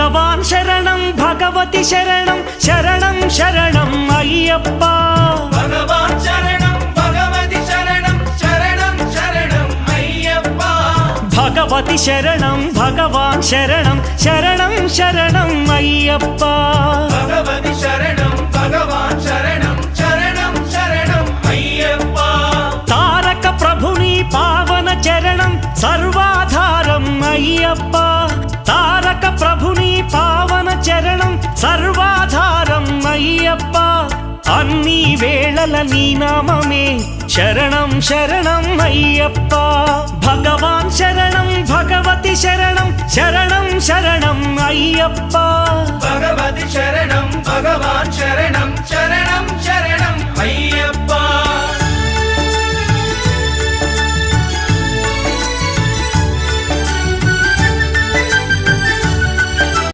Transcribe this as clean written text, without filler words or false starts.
భగవాన్ శరణం భగవతి శరణం శరణం శరణం అయ్యప్ప భగవాన్ శరణం భగవతి శరణం శరణం శరణం అయ్యప్ప భగవతి శరణం భగవాన్ శరణం శరణం శరణం అయ్యప్ప భగవతి శరణం భగవాన్ శరణం శరణం శరణం అయ్యప్ప తారక ప్రభుని పావన చరణం సర్వాధారం అయ్యప్ప తారక ప్రభుని పావన చరణం సర్వాధారం అయ్యప్ప అన్ని వేళల నీ నామమే శరణం శరణం అయ్యప్ప భగవాన్ శరణం భగవతి శరణం శరణం శరణం అయ్యప్ప